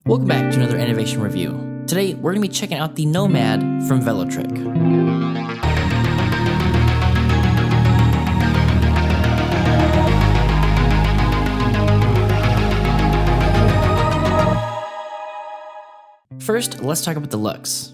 Welcome back to another innovation review. Today, we're going to be checking out the Nomad from Velotric. First, let's talk about the looks.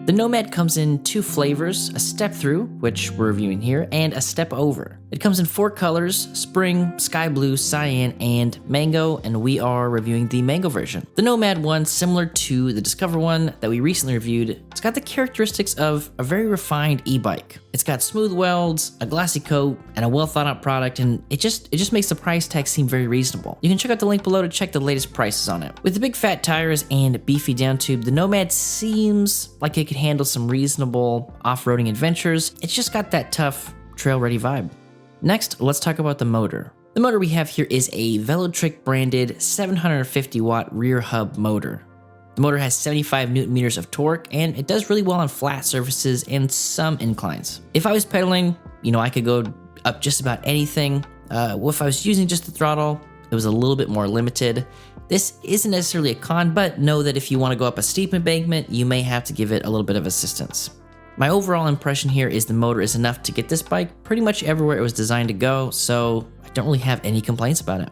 The Nomad comes in two flavors, a step through, which we're reviewing here, and a step over. It comes in four colors: spring, sky blue, cyan, and mango, and we are reviewing the mango version. The Nomad1, similar to the Discover one that we recently reviewed, it's got the characteristics of a very refined e-bike. It's got smooth welds, a glassy coat, and a well thought out product, and it just makes the price tag seem very reasonable. You can check out the link below to check the latest prices on it. With the big fat tires and beefy down tube, the Nomad seems like it could handle some reasonable off-roading adventures. It's just got that tough, trail-ready vibe. Next, let's talk about the motor. The motor we have here is a Velotric Branded 750 watt rear hub motor. The motor has 75 Newton meters of torque, and it does really well on flat surfaces and some inclines. If I was pedaling, I could go up just about anything. If I was using just the throttle, it was a little bit more limited. This isn't necessarily a con, but know that if you want to go up a steep embankment, you may have to give it a little bit of assistance. My overall impression here is the motor is enough to get this bike pretty much everywhere it was designed to go, so I don't really have any complaints about it.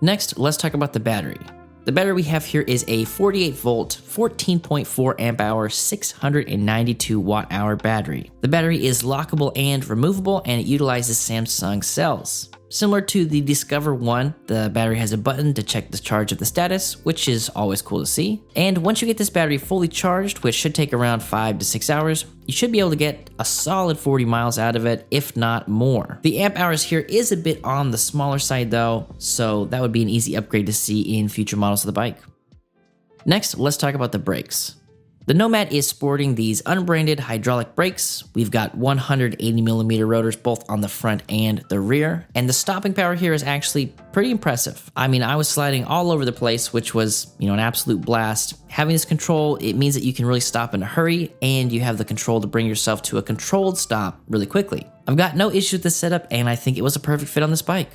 Next, let's talk about the battery. The battery we have here is a 48 volt, 14.4 amp hour, 692 watt hour battery. The battery is lockable and removable, and it utilizes Samsung cells. Similar to the Discover one, the battery has a button to check the charge of the status, which is always cool to see. And once you get this battery fully charged, which should take around 5 to 6 hours, you should be able to get a solid 40 miles out of it, if not more. The amp hours here is a bit on the smaller side though, so that would be an easy upgrade to see in future models of the bike. Next, let's talk about the brakes. The Nomad is sporting these unbranded hydraulic brakes. We've got 180mm rotors both on the front and the rear, and the stopping power here is actually pretty impressive. I mean, I was sliding all over the place, which was, an absolute blast. Having this control, it means that you can really stop in a hurry, and you have the control to bring yourself to a controlled stop really quickly. I've got no issue with this setup, and I think it was a perfect fit on this bike.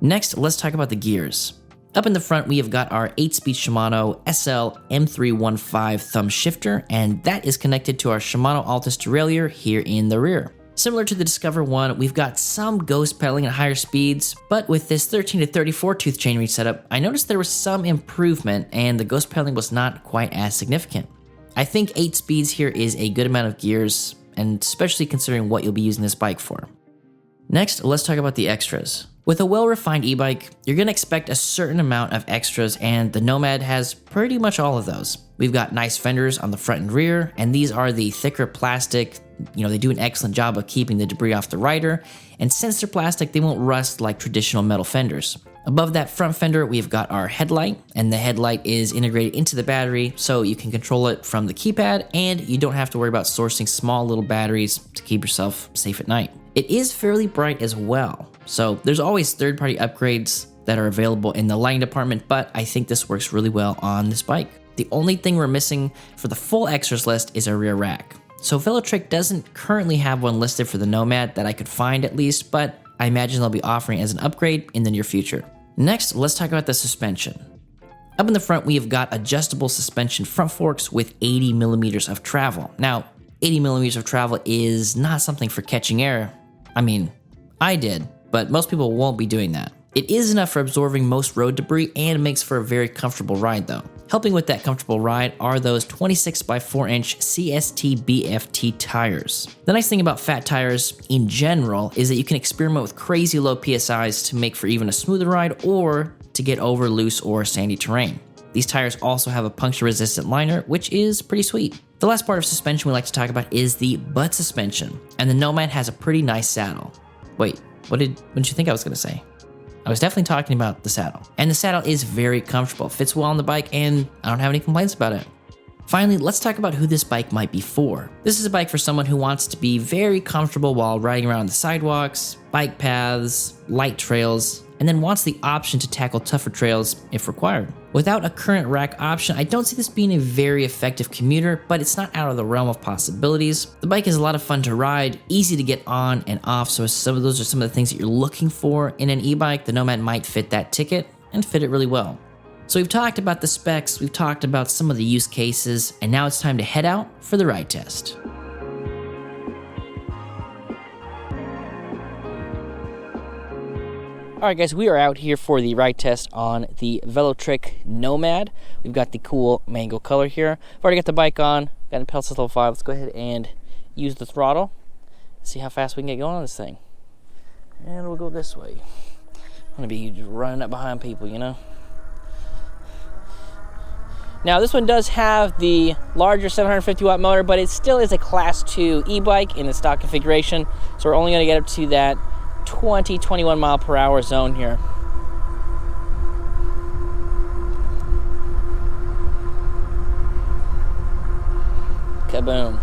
Next, let's talk about the gears. Up in the front, we have got our 8-speed Shimano SL M315 thumb shifter, and that is connected to our Shimano Altus derailleur here in the rear. Similar to the Discover one, we've got some ghost pedaling at higher speeds, but with this 13 to 34 tooth chainring setup, I noticed there was some improvement and the ghost pedaling was not quite as significant. I think 8 speeds here is a good amount of gears, and especially considering what you'll be using this bike for. Next, let's talk about the extras. With a well-refined e-bike, you're going to expect a certain amount of extras, and the Nomad has pretty much all of those. We've got nice fenders on the front and rear, and these are the thicker plastic. They do an excellent job of keeping the debris off the rider, and since they're plastic, they won't rust like traditional metal fenders. Above that front fender, we've got our headlight, and the headlight is integrated into the battery, so you can control it from the keypad, and you don't have to worry about sourcing small little batteries to keep yourself safe at night. It is fairly bright as well, so there's always third-party upgrades that are available in the lighting department, but I think this works really well on this bike. The only thing we're missing for the full extras list is a rear rack. So Velotric doesn't currently have one listed for the Nomad that I could find at least, but I imagine they'll be offering it as an upgrade in the near future. Next, let's talk about the suspension. Up in the front, we have got adjustable suspension front forks with 80mm of travel. Now, 80mm of travel is not something for catching air. I mean, I did, but most people won't be doing that. It is enough for absorbing most road debris and makes for a very comfortable ride though. Helping with that comfortable ride are those 26 by 4 inch CST BFT tires. The nice thing about fat tires in general is that you can experiment with crazy low PSIs to make for even a smoother ride or to get over loose or sandy terrain. These tires also have a puncture resistant liner, which is pretty sweet. The last part of suspension we like to talk about is the butt suspension, and the Nomad has a pretty nice saddle. Wait, what did you think I was gonna say? I was definitely talking about the saddle. And the saddle is very comfortable, fits well on the bike, and I don't have any complaints about it. Finally, let's talk about who this bike might be for. This is a bike for someone who wants to be very comfortable while riding around the sidewalks, bike paths, light trails, and then wants the option to tackle tougher trails if required. Without a current rack option, I don't see this being a very effective commuter, but it's not out of the realm of possibilities. The bike is a lot of fun to ride, easy to get on and off, so those are some of the things that you're looking for in an e-bike. The Nomad might fit that ticket and fit it really well. So we've talked about the specs, we've talked about some of the use cases, and now it's time to head out for the ride test. Alright guys, we are out here for the ride test on the Velotric Nomad. We've got the cool mango color here. I've already got the bike on, got in pedal level 5. Let's go ahead and use the throttle. See how fast we can get going on this thing. And we'll go this way. I'm gonna be running up behind people, you know. Now this one does have the larger 750 watt motor, but it still is a class 2 e-bike in the stock configuration. So we're only gonna get up to that 21 mile per hour zone here. Kaboom.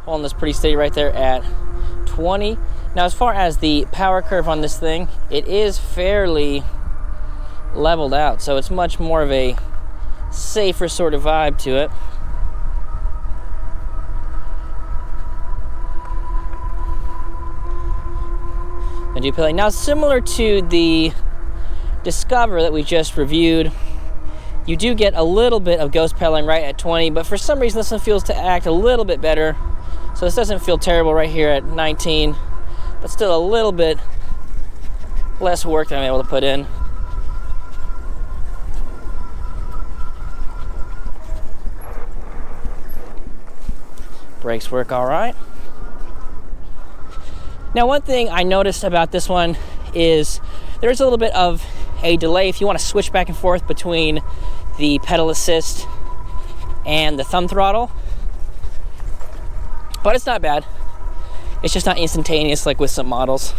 Holding this pretty steady right there at 20. Now as far as the power curve on this thing, it is fairly leveled out, so it's much more of a safer sort of vibe to it. Now similar to the Discover that we just reviewed, you do get a little bit of ghost pedaling right at 20, but for some reason this one feels to act a little bit better. So this doesn't feel terrible right here at 19, but still a little bit less work than I'm able to put in. Brakes work all right. Now one thing I noticed about this one is there's a little bit of a delay if you want to switch back and forth between the pedal assist and the thumb throttle. But it's not bad. It's just not instantaneous like with some models.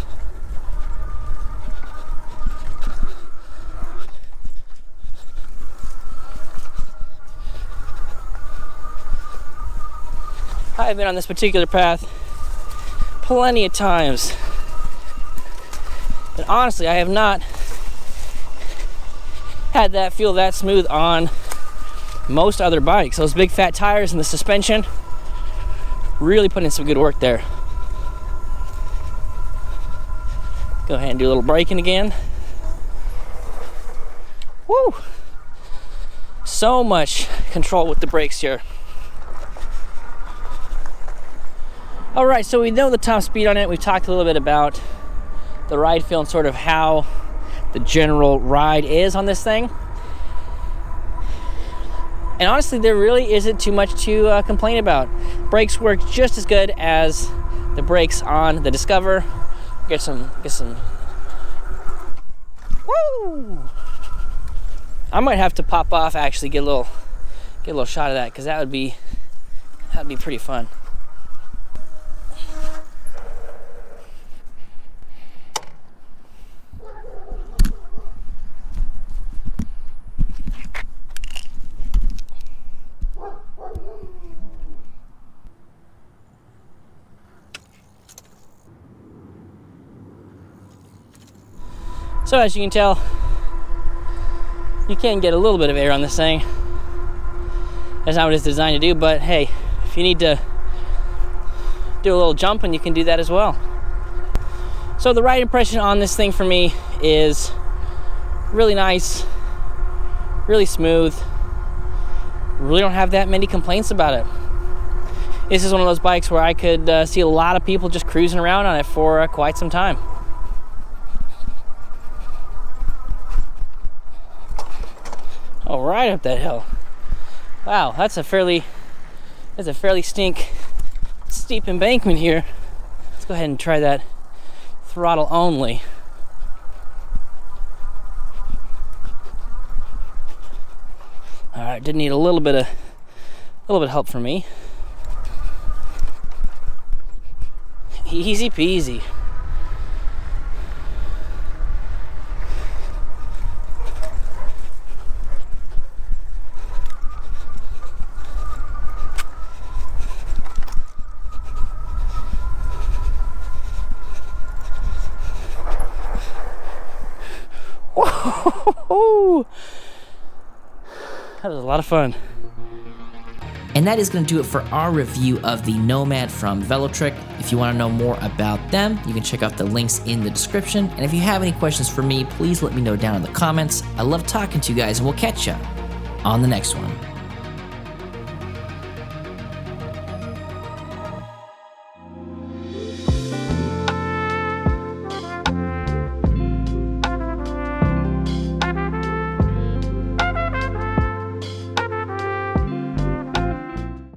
I've been on this particular path plenty of times, and honestly I have not had that feel that smooth on most other bikes. Those big fat tires and the suspension really put in some good work there. Go ahead and do a little braking again. Woo! So much control with the brakes here. All right, so we know the top speed on it. We've talked a little bit about the ride feel and sort of how the general ride is on this thing. And honestly, there really isn't too much to complain about. Brakes work just as good as the brakes on the Discover. Get some. Woo! I might have to pop off actually, get a little shot of that, because that'd be pretty fun. So as you can tell, you can get a little bit of air on this thing. That's not what it's designed to do, but hey, if you need to do a little jumping, you can do that as well. So the ride impression on this thing for me is really nice, really smooth. Really don't have that many complaints about it. This is one of those bikes where I could see a lot of people just cruising around on it for quite some time. Oh, right up that hill. Wow, that's a fairly steep embankment here. Let's go ahead and try that throttle only. All right, did need a little bit of help from me. Easy peasy. That was a lot of fun. And that is going to do it for our review of the Nomad from Velotric. If you want to know more about them, you can check out the links in the description. And if you have any questions for me, please let me know down in the comments. I love talking to you guys, and we'll catch you on the next one.